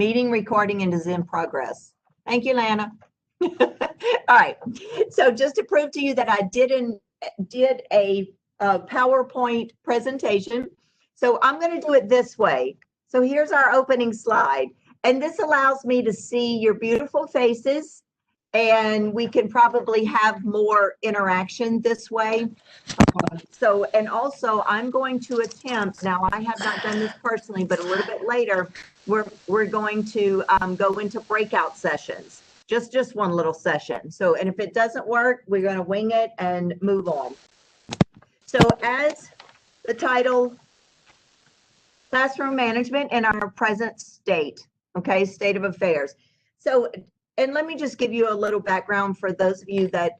Meeting recording and is in progress. Thank you, Lana. All right. So just to prove to you that I did a PowerPoint presentation. So I'm going to do it this way. So here's our opening slide. And this allows me to see your beautiful faces, and we can probably have more interaction this way. So, and also I'm going to attempt, now I have not done this personally, but a little bit later, we're going to go into breakout sessions, just one little session. So, and if it doesn't work, we're going to wing it and move on. So as the title, Classroom Management in Our Present State, okay, state of affairs. So, and let me just give you a little background for those of you that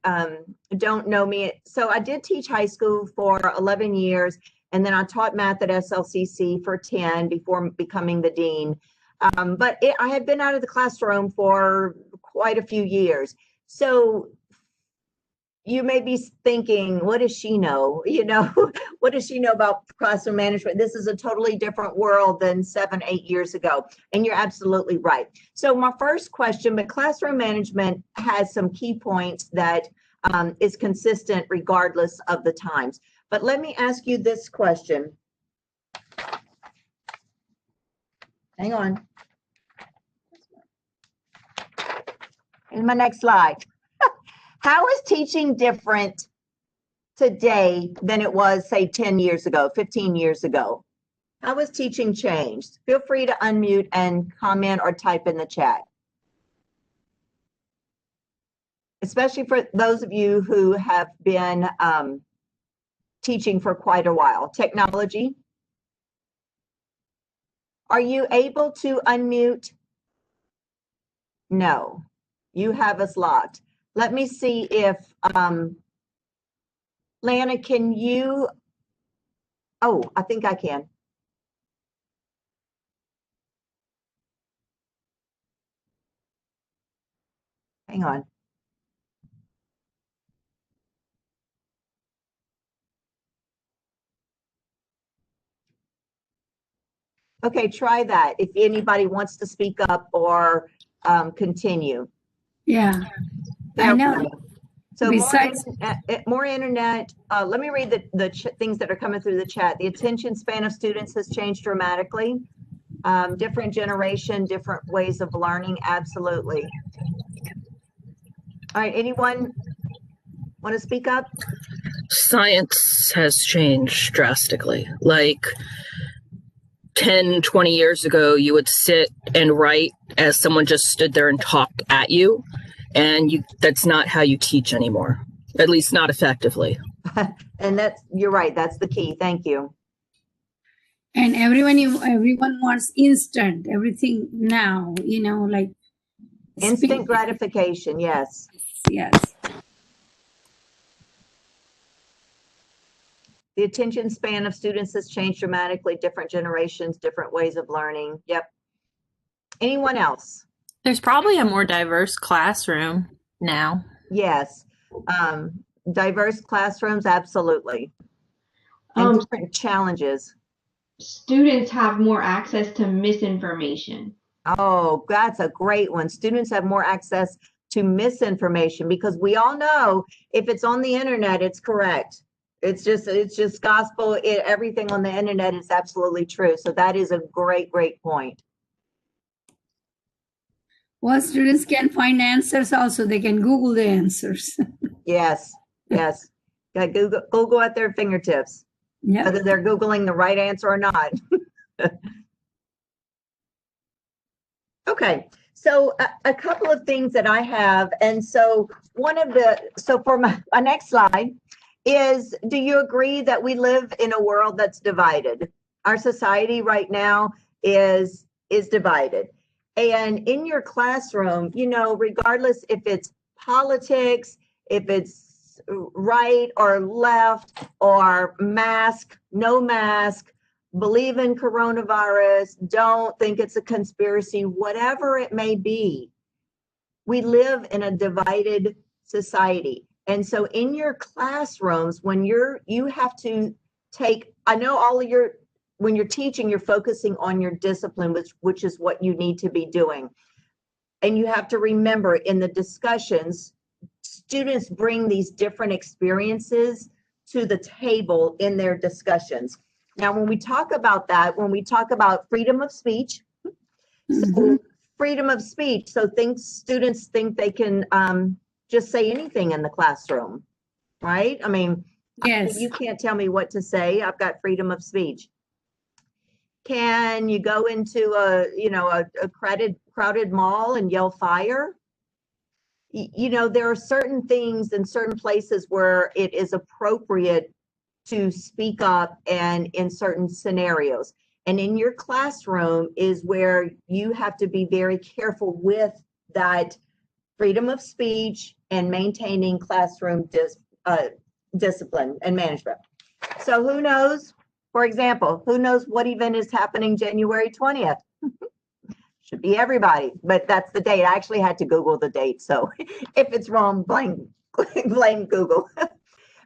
don't know me. So I did teach high school for 11 years, and then I taught math at SLCC for 10 before becoming the dean. But I had been out of the classroom for quite a few years. So you may be thinking, what does she know? You know, what does she know about classroom management? This is a totally different world than 7, 8 years ago. And you're absolutely right. So my first question, but classroom management has some key points that is consistent regardless of the times. But let me ask you this question. Hang on. In my next slide. How is teaching different today than it was, say, 10 years ago, 15 years ago? How has teaching changed? Feel free to unmute and comment or type in the chat. Especially for those of you who have been teaching for quite a while. Technology. Are you able to unmute? No, you have us locked. Let me see if, Lana, can you, oh, I think I can. Hang on. Okay, try that if anybody wants to speak up or continue. Yeah, I know. So more internet. Let me read the things that are coming through the chat. The attention span of students has changed dramatically. Different generation, different ways of learning. Absolutely. All right, anyone want to speak up? Science has changed drastically. Like 10, 20 years ago, you would sit and write as someone just stood there and talked at you. And that's not how you teach anymore, at least not effectively. And you're right. That's the key. Thank you. And everyone wants instant, everything now, you know, like instant gratification. Yes. Yes. The attention span of students has changed dramatically. Different generations, different ways of learning. Yep. Anyone else? There's probably a more diverse classroom now. Yes. Diverse classrooms, absolutely. And different challenges. Students have more access to misinformation. Oh, that's a great one. Students have more access to misinformation because we all know if it's on the internet, it's correct. It's just gospel. Everything on the internet is absolutely true. So that is a great point. Well, students can find answers also. They can Google the answers. Yes. Got Google at their fingertips. Yeah. Whether they're Googling the right answer or not. Okay. So a couple of things that I have. And so for my next slide is, do you agree that we live in a world that's divided? Our society right now is divided. And in your classroom, you know, regardless if it's politics, if it's right or left, or mask, no mask, believe in coronavirus, don't think it's a conspiracy, whatever it may be, we live in a divided society. And so in your classrooms, when you have to take, I know all of your when you're teaching, you're focusing on your discipline, which is what you need to be doing. And you have to remember in the discussions, students bring these different experiences to the table in their discussions. Now, when we talk about that, when we talk about freedom of speech, so freedom of speech, so students think they can just say anything in the classroom, right? I mean, Yes. you can't tell me what to say. I've got freedom of speech. Can you go into a crowded mall and yell fire? There are certain things in certain places where it is appropriate to speak up and in certain scenarios. And in your classroom is where you have to be very careful with that freedom of speech and maintaining classroom discipline and management. So who knows, for example, who knows what event is happening January 20th? Should be everybody, but that's the date. I actually had to Google the date. So if it's wrong, blame Google.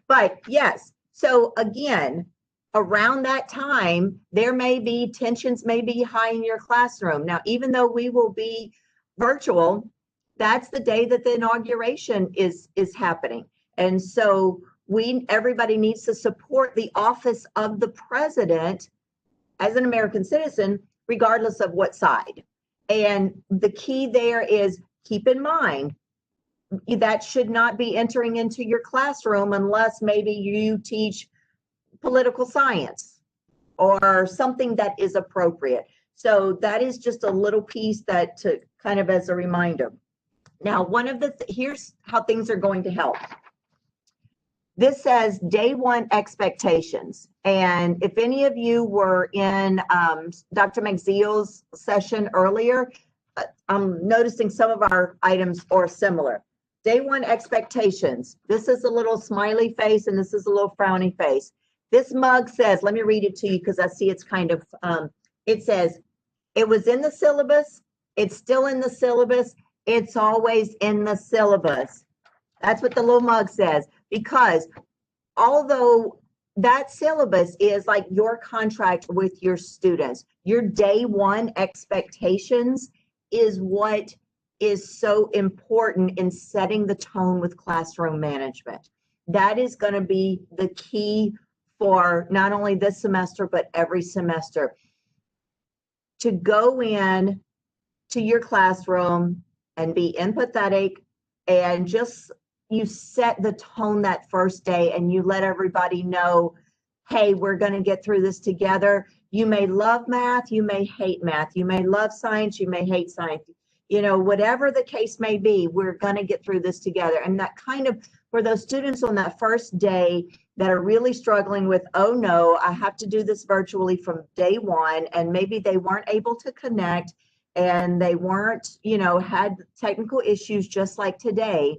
But yes, so again, around that time, there may be tensions may be high in your classroom. Now, even though we will be virtual, that's the day that the inauguration is happening. And so everybody needs to support the office of the president as an American citizen, regardless of what side. And the key there is keep in mind that should not be entering into your classroom unless maybe you teach political science or something that is appropriate. So that is just a little piece that to kind of as a reminder. Now, here's how things are going to help. This says day one expectations. And if any of you were in Dr. McZeal's session earlier, I'm noticing some of our items are similar. Day one expectations. This is a little smiley face and this is a little frowny face. This mug says, let me read it to you because I see it's kind of, it says, it was in the syllabus, it's still in the syllabus, it's always in the syllabus. That's what the little mug says, because although that syllabus is like your contract with your students, your day one expectations is what is so important in setting the tone with classroom management. That is going to be the key for not only this semester, but every semester. To go in to your classroom and be empathetic and just you set the tone that first day and you let everybody know, hey, we're going to get through this together. You may love math, you may hate math, you may love science, you may hate science. Whatever the case may be, we're going to get through this together. And that kind of, for those students on that first day that are really struggling with, oh no, I have to do this virtually from day one, and maybe they weren't able to connect and they weren't, had technical issues just like today,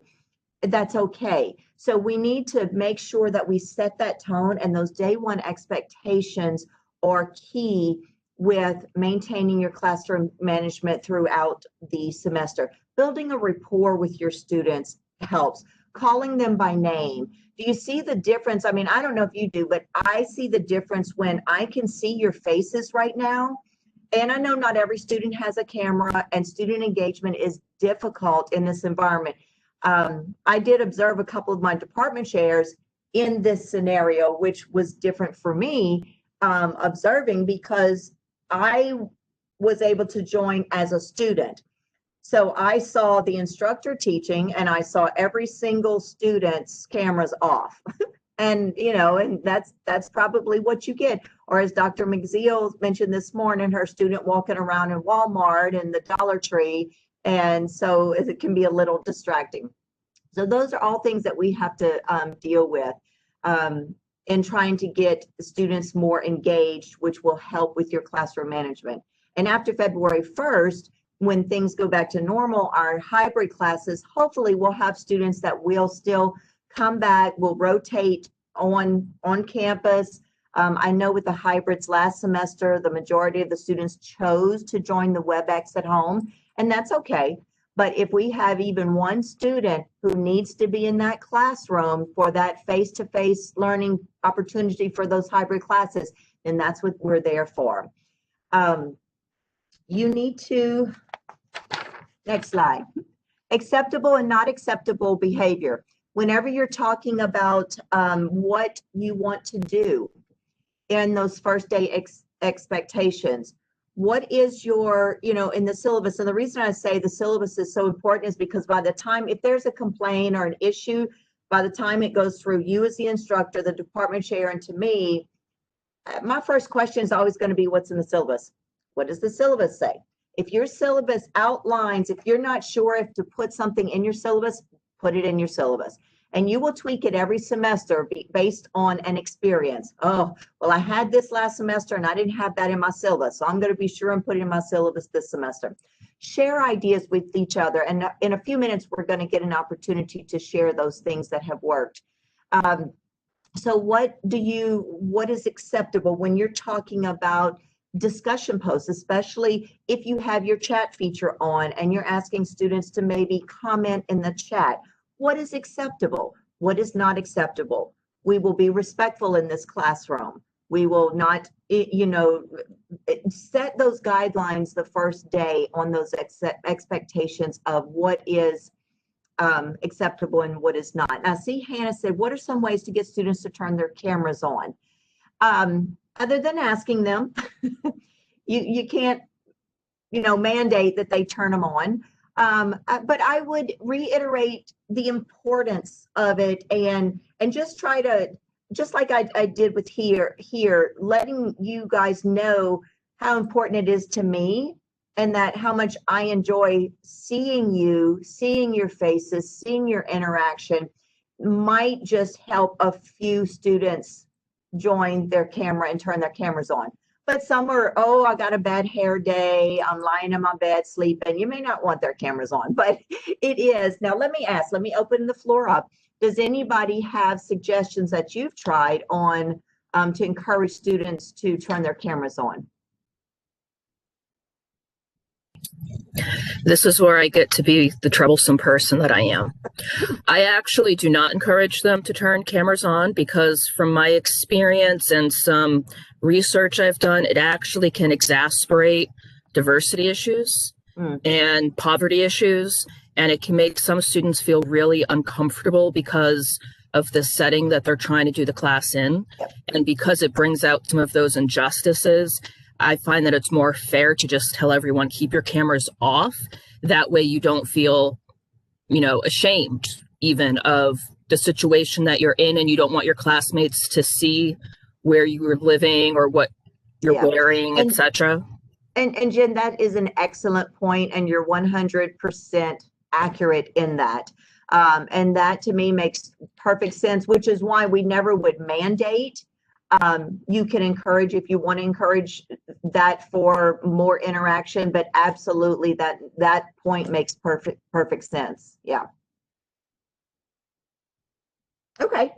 that's okay. So we need to make sure that we set that tone, and those day one expectations are key with maintaining your classroom management throughout the semester. Building a rapport with your students helps. Calling them by name. Do you see the difference? I mean, I don't know if you do, but I see the difference when I can see your faces right now. And I know not every student has a camera, and student engagement is difficult in this environment. I did observe a couple of my department chairs in this scenario, which was different for me observing, because I was able to join as a student. So I saw the instructor teaching and I saw every single student's cameras off. And, and that's probably what you get. Or as Dr. McZeal mentioned this morning, her student walking around in Walmart and the Dollar Tree. And so it can be a little distracting. So those are all things that we have to deal with in trying to get students more engaged, which will help with your classroom management. And after February 1st, when things go back to normal, our hybrid classes, hopefully we'll have students that will still come back, will rotate on campus. I know with the hybrids last semester, the majority of the students chose to join the WebEx at home, and that's okay. But if we have even one student who needs to be in that classroom for that face-to-face learning opportunity for those hybrid classes, and that's what we're there for. You need to, next slide, acceptable and not acceptable behavior. Whenever you're talking about what you want to do in those first day expectations, what is your, in the syllabus? And the reason I say the syllabus is so important is because by the time, if there's a complaint or an issue, by the time it goes through you as the instructor, the department chair, and to me, my first question is always going to be, what's in the syllabus? What does the syllabus say? If your syllabus outlines, if you're not sure if to put something in your syllabus, put it in your syllabus. And you will tweak it every semester based on an experience. Oh, well, I had this last semester and I didn't have that in my syllabus, so I'm going to be sure and put it in my syllabus this semester. Share ideas with each other. And in a few minutes, we're going to get an opportunity to share those things that have worked. So what is acceptable when you're talking about discussion posts, especially if you have your chat feature on and you're asking students to maybe comment in the chat? What is acceptable? What is not acceptable? We will be respectful in this classroom. We will not, set those guidelines the first day on those expectations of what is acceptable and what is not. Now, see, Hannah said, what are some ways to get students to turn their cameras on? Other than asking them, you can't, mandate that they turn them on. But I would reiterate the importance of it and just try to, just like I did with here, letting you guys know how important it is to me and that how much I enjoy seeing you, seeing your faces, seeing your interaction might just help a few students join their camera and turn their cameras on. But some are, oh, I got a bad hair day, I'm lying in my bed sleeping. You may not want their cameras on, but it is. Now, let me open the floor up. Does anybody have suggestions that you've tried on to encourage students to turn their cameras on? This is where I get to be the troublesome person that I am. I actually do not encourage them to turn cameras on because from my experience and some research I've done, it actually can exacerbate diversity issues and poverty issues. And it can make some students feel really uncomfortable because of the setting that they're trying to do the class in. And because it brings out some of those injustices, I find that it's more fair to just tell everyone, keep your cameras off. That way you don't feel, ashamed even of the situation that you're in and you don't want your classmates to see where you were living or what you're wearing, etc. And Jen, that is an excellent point, and you're 100% accurate in that. And that to me makes perfect sense, which is why we never would mandate. You can encourage if you want to encourage that for more interaction, but absolutely that point makes perfect sense. Yeah. Okay.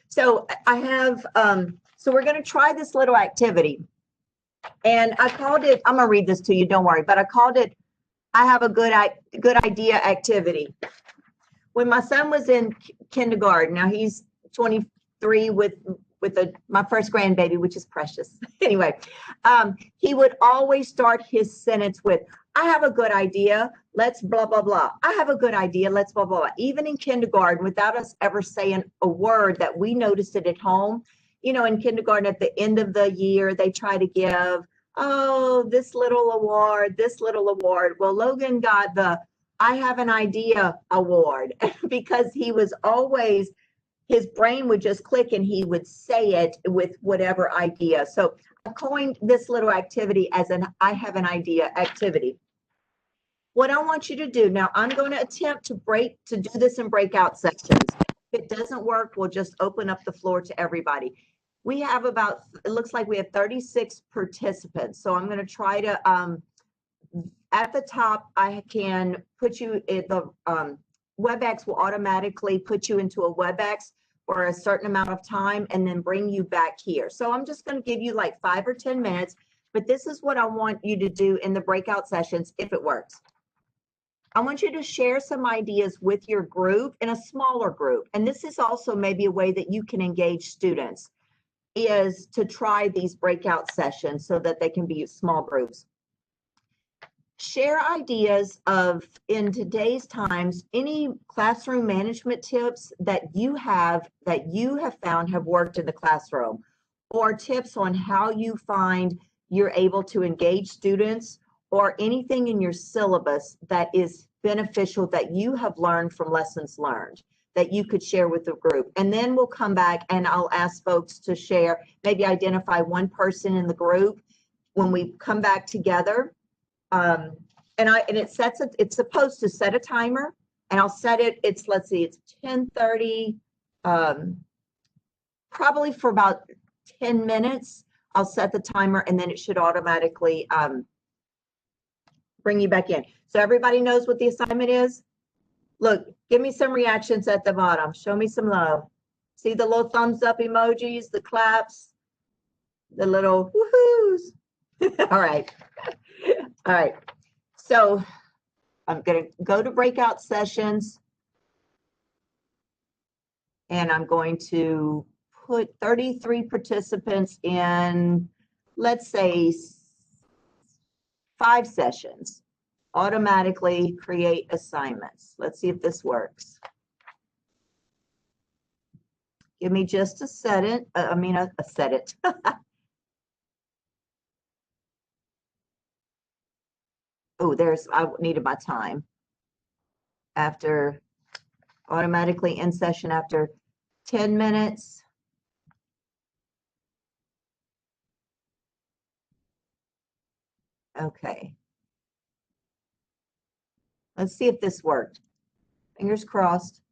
So I have, so we're going to try this little activity, and I called it, I'm going to read this to you, don't worry, but I called it, I have a good idea activity. When my son was in kindergarten, now he's 23 with my first grandbaby, which is precious. Anyway, he would always start his sentence with, I have a good idea, let's blah, blah, blah. I have a good idea, let's blah, blah, blah. Even in kindergarten, without us ever saying a word that we noticed it at home. In kindergarten, at the end of the year, they try to give, oh, this little award. Well, Logan got the I have an idea award because he was always, his brain would just click and he would say it with whatever idea. So I coined this little activity as an I have an idea activity. What I want you to do now, I'm going to attempt to do this in breakout sessions. If it doesn't work, we'll just open up the floor to everybody. We have it looks like we have 36 participants. So I'm going to try to, at the top, I can put you in the WebEx will automatically put you into a WebEx for a certain amount of time and then bring you back here. So I'm just going to give you like 5 or 10 minutes, but this is what I want you to do in the breakout sessions if it works. I want you to share some ideas with your group in a smaller group. And this is also maybe a way that you can engage students. is to try these breakout sessions so that they can be small groups. Share ideas of, in today's times, any classroom management tips that you have found have worked in the classroom, or tips on how you find you're able to engage students, or anything in your syllabus that is beneficial that you have learned from lessons learned that you could share with the group. And then we'll come back and I'll ask folks to share, maybe identify one person in the group when we come back together. It's supposed to set a timer, and I'll set it, let's see, it's 10:30, probably for about 10 minutes. I'll set the timer and then it should automatically bring you back in. So everybody knows what the assignment is? Look, give me some reactions at the bottom. Show me some love. See the little thumbs up emojis, the claps, the little woohoos. All right. All right. So I'm going to go to breakout sessions, and I'm going to put 33 participants in, let's say, 5 sessions. Automatically create assignments. Let's see if this works. Give me just a second. A second. Oh, I needed my time. After automatically in session after 10 minutes. Okay. Let's see if this worked. Fingers crossed.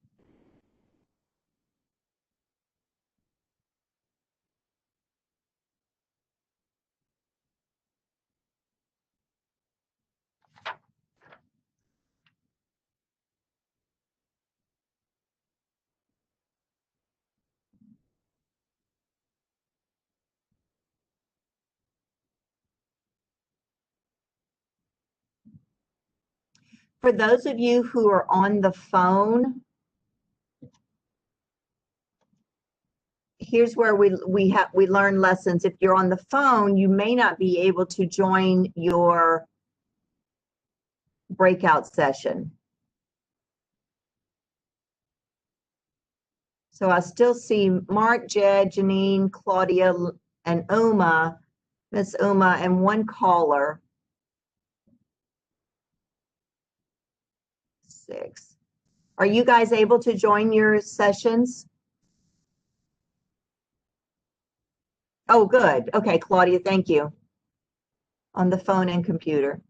For those of you who are on the phone, here's where we learn lessons. If you're on the phone, you may not be able to join your breakout session. So I still see Mark, Jed, Janine, Claudia, and Miss Uma, and one caller. 6. Are you guys able to join your sessions? Oh, good. Okay, Claudia, thank you. On the phone and computer.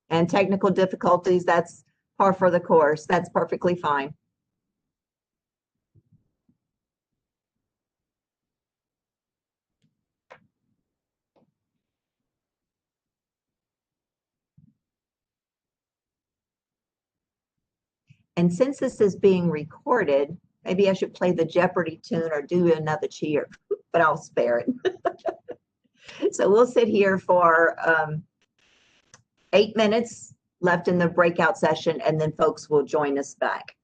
And technical difficulties, that's par for the course. That's perfectly fine. And since this is being recorded, maybe I should play the Jeopardy tune or do another cheer, but I'll spare it. So we'll sit here for 8 minutes left in the breakout session, and then folks will join us back.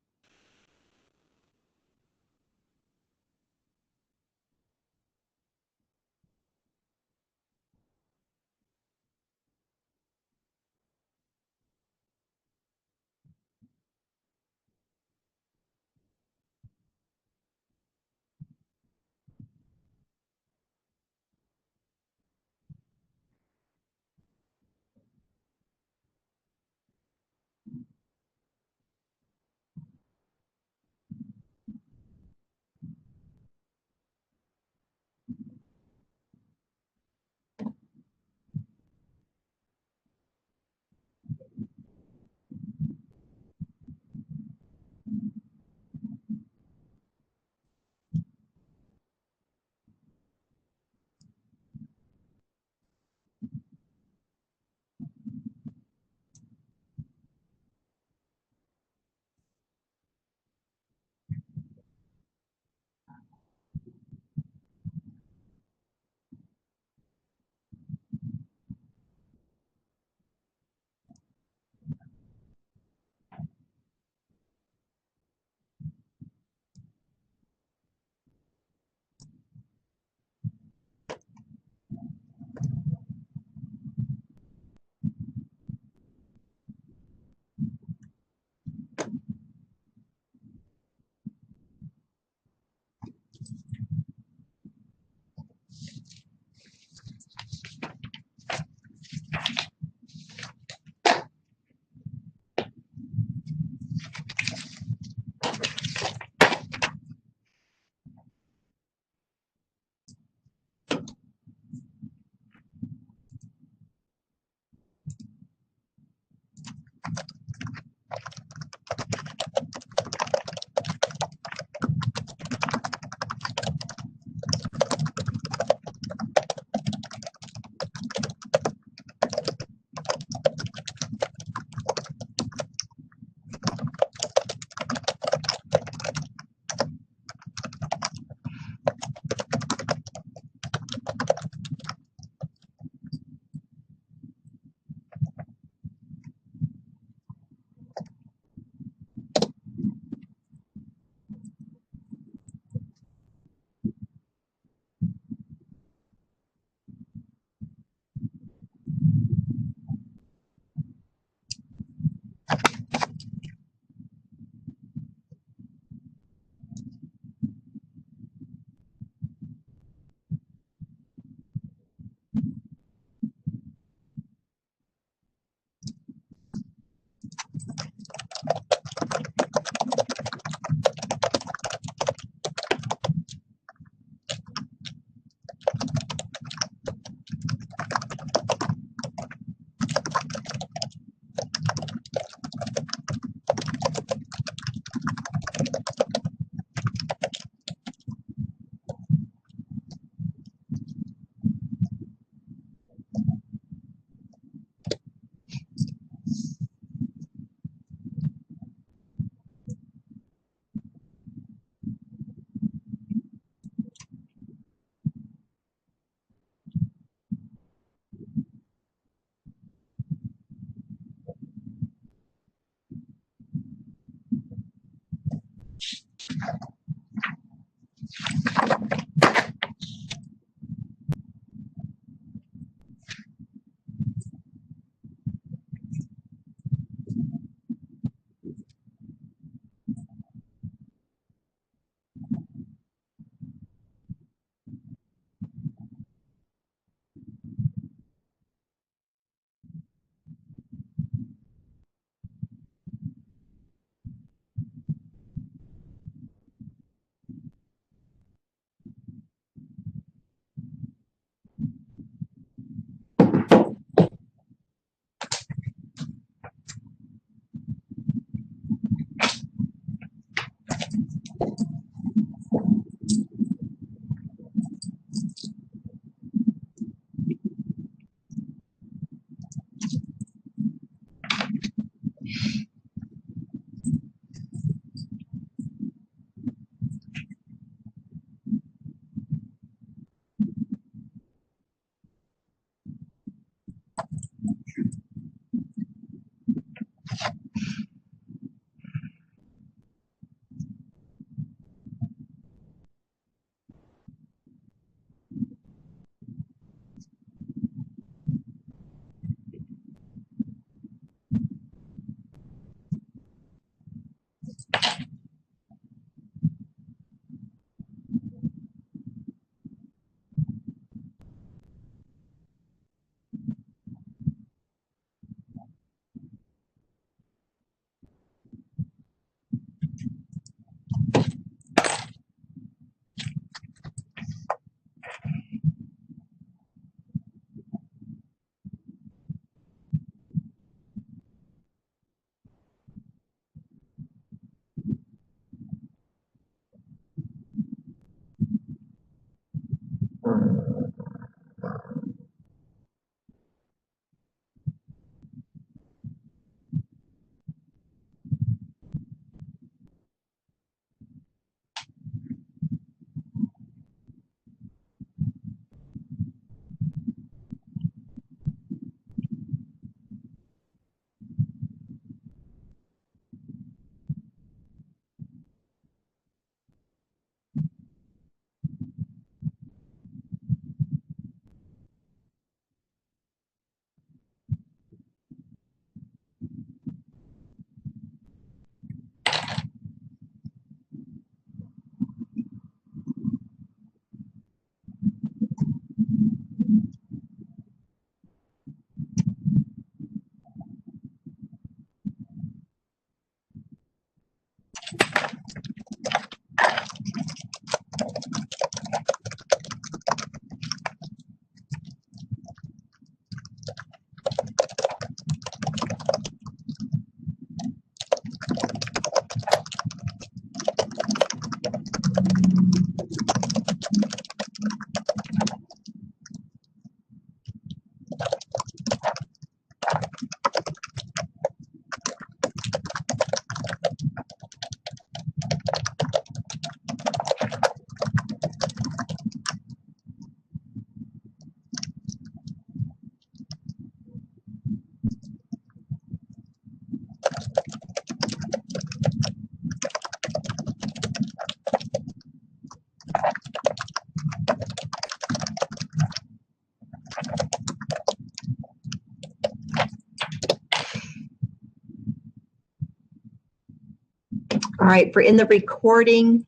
All right, for in the recording,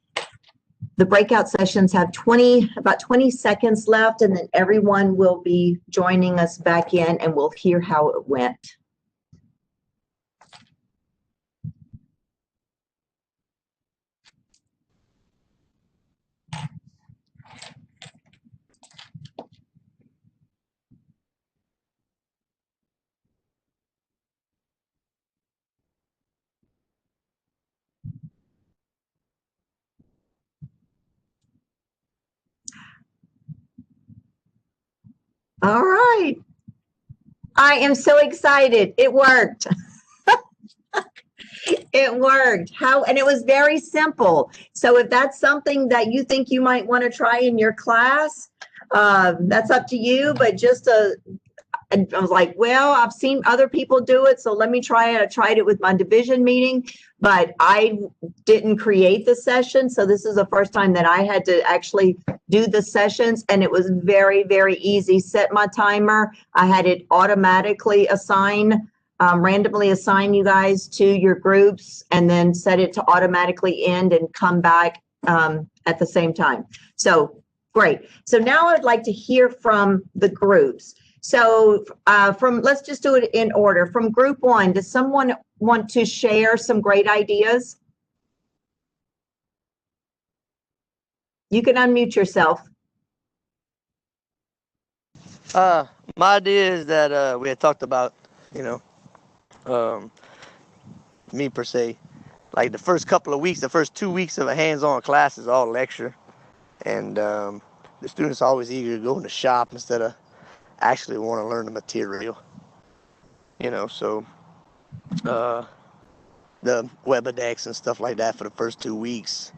the breakout sessions have about 20 seconds left, and then everyone will be joining us back in and we'll hear how it went. All right. I am so excited. It worked. It worked. And it was very simple. So if that's something that you think you might want to try in your class, that's up to you. But and I was like, well, I've seen other people do it, so let me try it. I tried it with my division meeting, but I didn't create the session. So this is the first time that I had to actually do the sessions, and it was very, very easy. Set my timer. I had it automatically randomly assign you guys to your groups, and then set it to automatically end and come back at the same time. So great. So now I'd like to hear from the groups. So let's just do it in order. From group one, does someone want to share some great ideas? You can unmute yourself. My idea is that we had talked about, me per se, like the first couple of weeks, the first 2 weeks of a hands-on class is all lecture, and the students are always eager to go in the shop instead of actually want to learn the material. So the Webedex and stuff like that for the first 2 weeks,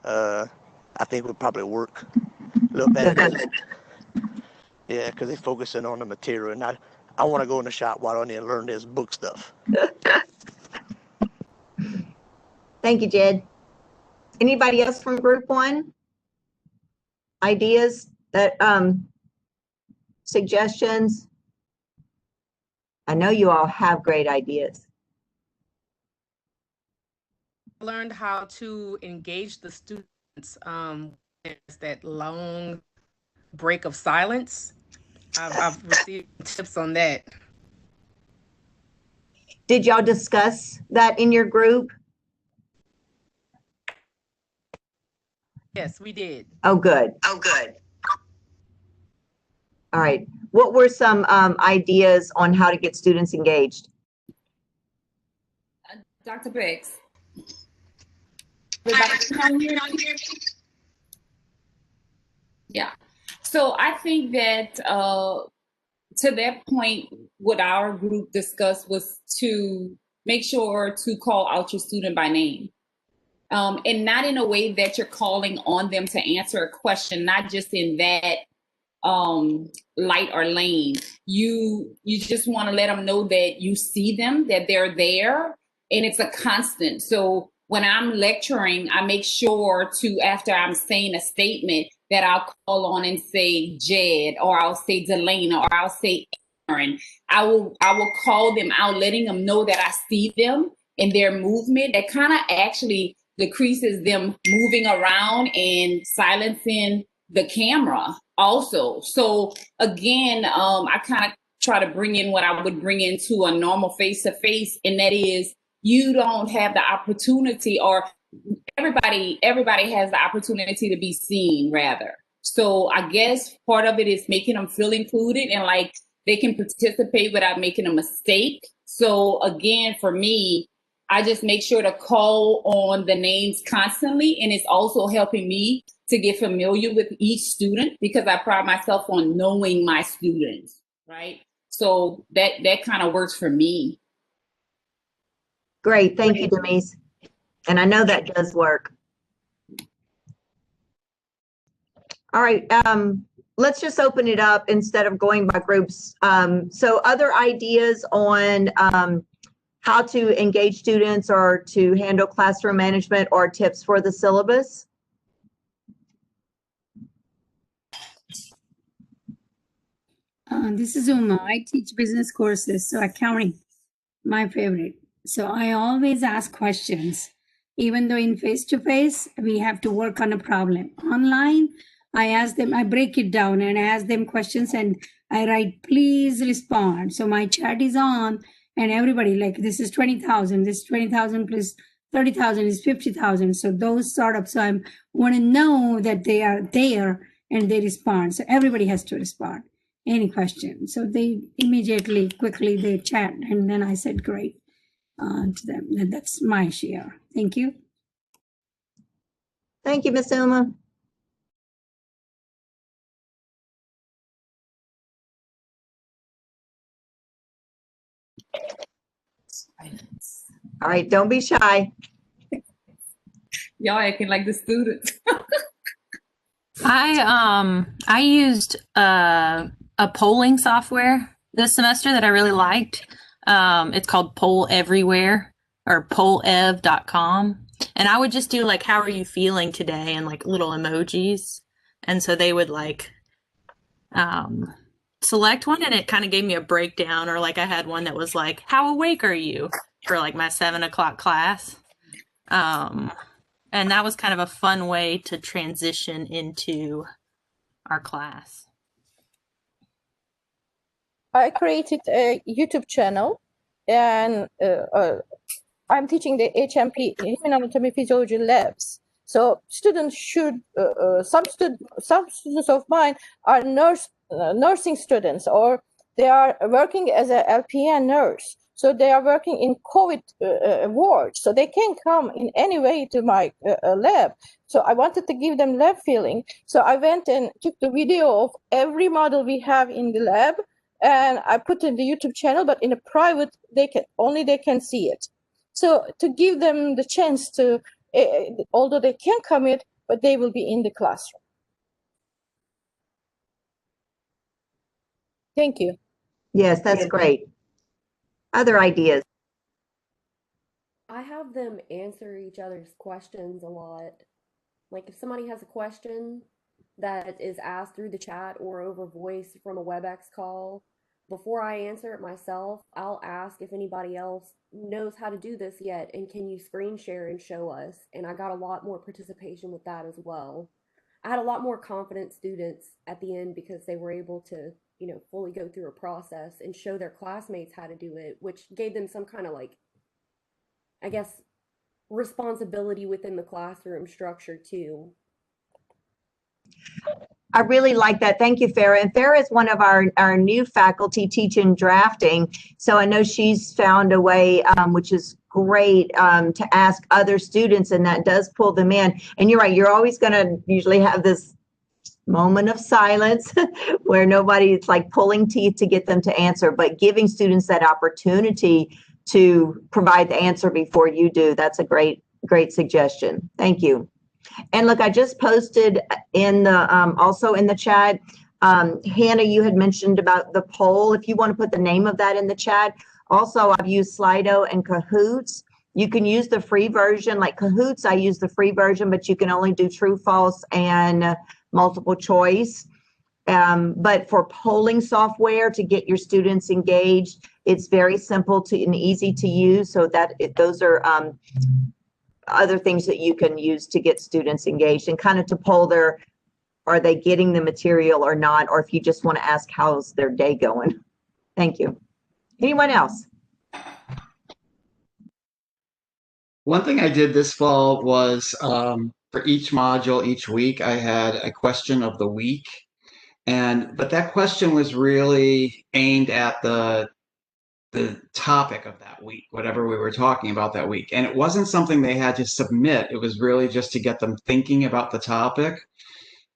I think would probably work a little better. Yeah, because they're focusing on the material, and I want to go in the shop. Why do I need to learn this book stuff? Thank you, Jed. Anybody else from group one? Ideas that suggestions? I know you all have great ideas. Learned how to engage the students. There's that long break of silence. I've received tips on that. Did y'all discuss that in your group? Yes, we did. Oh, good. Oh, good. All right. What were some ideas on how to get students engaged? Dr. Briggs. Can you hear me? Yeah. So I think that to that point, what our group discussed was to make sure to call out your student by name. And not in a way that you're calling on them to answer a question, not just in that light or lane. You just want to let them know that you see them, that they're there, and it's a constant. So when I'm lecturing, I make sure to, after I'm saying a statement, that I'll call on and say Jed, or I'll say Delane, or I'll say Aaron. I will call them out, letting them know that I see them in their movement. That kind of actually decreases them moving around and silencing the camera also. So again, I kind of try to bring in what I would bring into a normal face-to-face, and that is, you don't have the opportunity, or everybody has the opportunity to be seen, rather. So I guess part of it is making them feel included and like they can participate without making a mistake. So again, for me, I just make sure to call on the names constantly, and it's also helping me to get familiar with each student, because I pride myself on knowing my students, right? So that kind of works for me. Great. Thank you, Denise. And I know that does work. All right. Let's just open it up instead of going by groups. So other ideas on how to engage students or to handle classroom management, or tips for the syllabus? This is Uma. I teach business courses, so accounting, my favorite. So I always ask questions. Even though in face-to-face, we have to work on a problem. Online, I ask them, I break it down and I ask them questions, and I write, please respond. So my chat is on, and everybody, like, this is 20,000, this 20,000 plus 30,000 is 50,000. So those startups, so I want to know that they are there and they respond. So everybody has to respond. Any question. So they immediately, quickly, they chat, and then I said, great. To them. And that's my share. Thank you. Thank you, Ms. Uma. All right, don't be shy. Y'all acting like the students. I used a polling software this semester that I really liked. It's called Poll Everywhere or pollev.com. And I would just do like, how are you feeling today? And like little emojis. And so they would like select one and it kind of gave me a breakdown. Or like I had one that was like, how awake are you? For like my 7 o'clock class. And that was kind of a fun way to transition into our class. I created a YouTube channel, and I'm teaching the HMP, Human Anatomy Physiology labs. So students should, some students of mine are nursing students, or they are working as a LPN nurse. So they are working in COVID wards. So they can come in any way to my lab. So I wanted to give them lab feeling. So I went and took the video of every model we have in the lab, and I put in the YouTube channel, but in a private, they can see it. So to give them the chance to, although they can commit, but they will be in the classroom. Thank you. Yes, that's great. Other ideas? I have them answer each other's questions a lot. Like if somebody has a question that is asked through the chat or over voice from a WebEx call, before I answer it myself, I'll ask if anybody else knows how to do this yet, and can you screen share and show us? And I got a lot more participation with that as well. I had a lot more confident students at the end because they were able to, you know, fully go through a process and show their classmates how to do it, which gave them some kind of like, I guess, responsibility within the classroom structure too. I really like that. Thank you, Farah. And Farah is one of our new faculty teaching drafting. So I know she's found a way, which is great, to ask other students, and that does pull them in. And you're right, you're always going to usually have this moment of silence where nobody's like pulling teeth to get them to answer, but giving students that opportunity to provide the answer before you do. That's a great suggestion. Thank you. And look, I just posted in the also in the chat, Hannah, you had mentioned about the poll. If you want to put the name of that in the chat. Also, I've used Slido and Kahoots. You can use the free version, like Kahoots, I use the free version, but you can only do true, false, and multiple choice. But for polling software to get your students engaged, it's very simple and easy to use. So that those are other things that you can use to get students engaged and kind of to poll are they getting the material or not, or if you just want to ask how's their day going. Thank you. Anyone else? One thing I did this fall was for each module, each week, I had a question of the week. But that question was really aimed at the topic of that week, whatever we were talking about that week. And it wasn't something they had to submit. It was really just to get them thinking about the topic.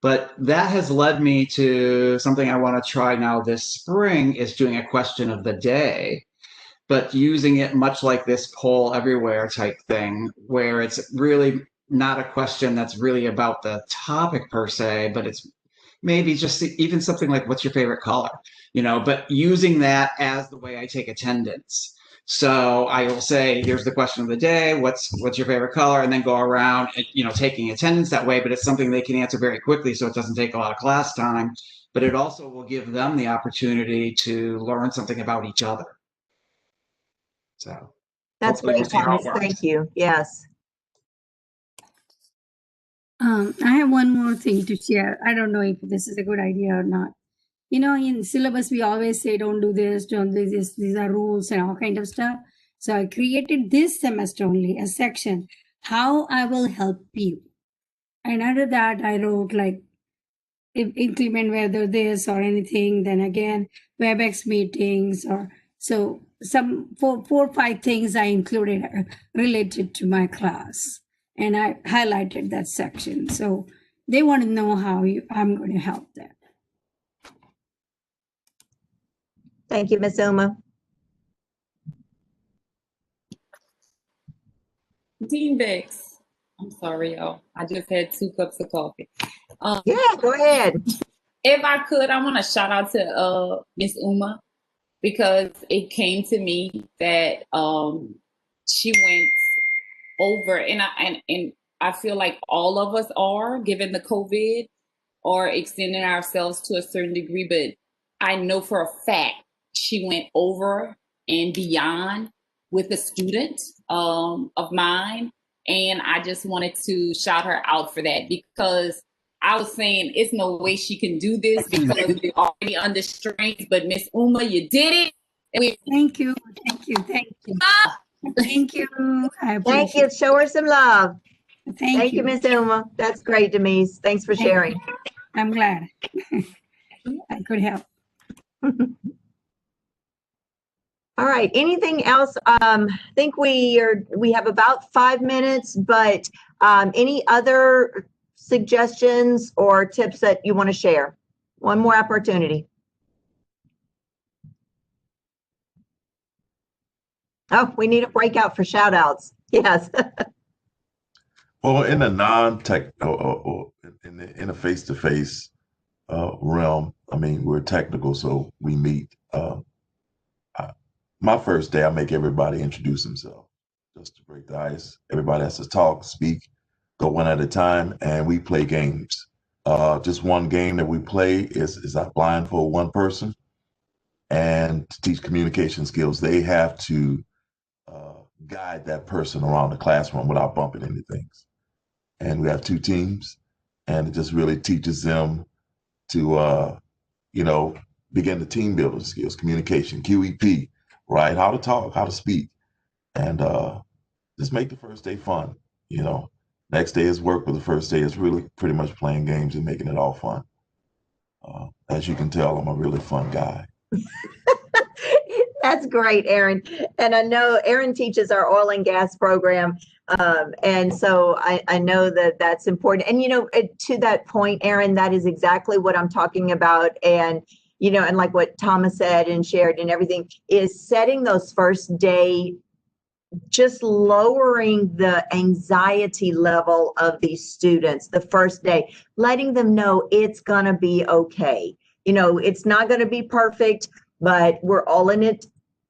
But that has led me to something I want to try now this spring, is doing a question of the day, but using it much like this poll everywhere type thing, where it's really not a question that's really about the topic per se, but it's maybe just even something like, what's your favorite color? You know, but using that as the way I take attendance. So I will say, here's the question of the day, what's your favorite color? And then go around, you know, taking attendance that way, but it's something they can answer very quickly, so it doesn't take a lot of class time, but it also will give them the opportunity to learn something about each other. So that's great, Thomas. Thank you. Yes. I have one more thing to share. I don't know if this is a good idea or not. You know, in syllabus, we always say, don't do this, don't do this. These are rules and all kind of stuff. So I created this semester only a section, how I will help you. And under that, I wrote like, if inclement whether this or anything, then again, WebEx meetings, or so some four or five things I included related to my class. And I highlighted that section. So they want to know how I'm going to help them. Thank you, Ms. Uma. Dean Bix. I'm sorry, y'all. I just had 2 cups of coffee. Yeah, go ahead. If I could, I want to shout out to Miss Uma. because it came to me that she went over, and I feel like all of us are, given the COVID, or extending ourselves to a certain degree, but I know for a fact she went over and beyond with a student of mine. And I just wanted to shout her out for that, because I was saying it's no way she can do this because we're already under strain. But Miss Uma, you did it. Thank you. Thank you. Thank you. Thank you. I Thank you. appreciate it. Show her some love. Thank you, you. Miss Uma. That's great, Denise. Thanks for Thank sharing. you. I'm glad I could help. All right. Anything else? I think we have about 5 minutes, but any other suggestions or tips that you want to share? One more opportunity. Oh, we need a breakout for shout outs. Yes. Well, in the non-tech, or in a face-to-face realm, I mean, we're technical, so we meet. My first day, I make everybody introduce themselves, just to break the ice. Everybody has to talk, speak, go one at a time, and we play games. Just one game that we play is I blindfold one person, and to teach communication skills, they have to guide that person around the classroom without bumping into things. And we have 2 teams, and it just really teaches them to, begin the team building skills, communication, QEP, right? How to talk, how to speak, and just make the first day fun. Next day is work, but the first day is really pretty much playing games and making it all fun. As you can tell, I'm a really fun guy. That's great, Aaron. And I know Aaron teaches our oil and gas program. And so I know that that's important. And, to that point, Aaron, that is exactly what I'm talking about. And, and like what Thomas said and shared and everything, is setting those first day, just lowering the anxiety level of these students the first day, letting them know it's going to be okay. It's not going to be perfect, but we're all in it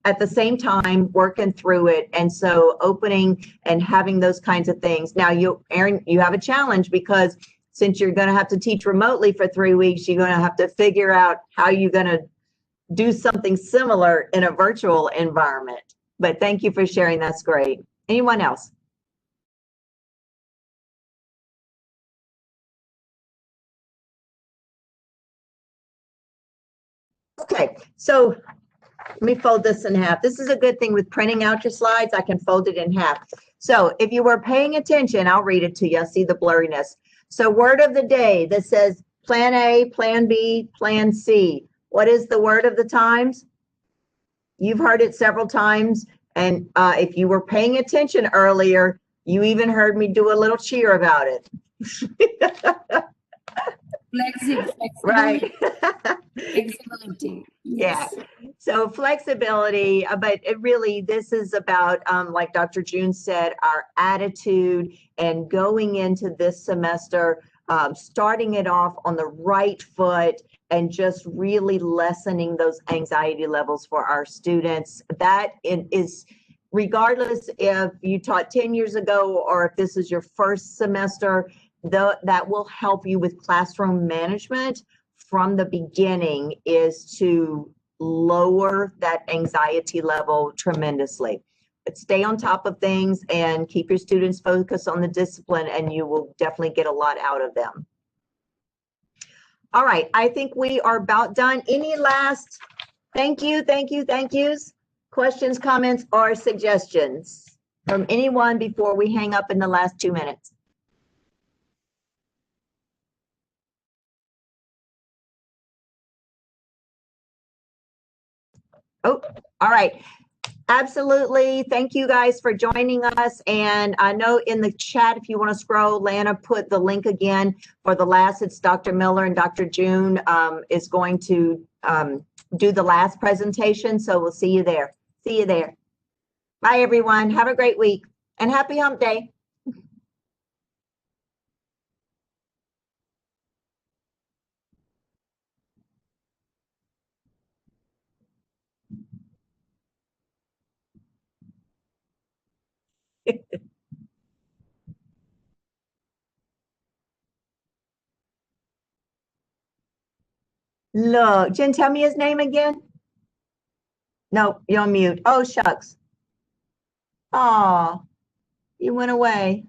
at the same time, working through it. And so opening and having those kinds of things. Now, Aaron, you have a challenge, because since you're going to have to teach remotely for 3 weeks, you're going to have to figure out how you're going to do something similar in a virtual environment. But thank you for sharing. That's great. Anyone else? Okay, so let me fold this in half. This is a good thing with printing out your slides. I can fold it in half. So if you were paying attention, I'll read it to you. I see the blurriness. So word of the day that says plan A, plan B, plan C. What is the word of the times? You've heard it several times. And if you were paying attention earlier, you even heard me do a little cheer about it. Flexibility. Right. Flexibility. Yeah. Yes. So flexibility, but this is about, like Dr. June said, our attitude, and going into this semester, starting it off on the right foot, and just really lessening those anxiety levels for our students. That is, regardless if you taught 10 years ago or if this is your first semester, that will help you with classroom management from the beginning, is to lower that anxiety level tremendously. But stay on top of things and keep your students focused on the discipline, and you will definitely get a lot out of them. All right, I think we are about done. Any last thank yous, questions, comments, or suggestions from anyone before we hang up in the last 2 minutes? Oh, all right. Absolutely. Thank you guys for joining us. And I know in the chat, if you want to scroll, Lana put the link again for the last. It's Dr. Miller and Dr. June is going to do the last presentation. So we'll see you there. See you there. Bye, everyone. Have a great week and happy hump day. Look, Jen, tell me his name again. No, you're on mute. Oh, shucks. Oh, he went away.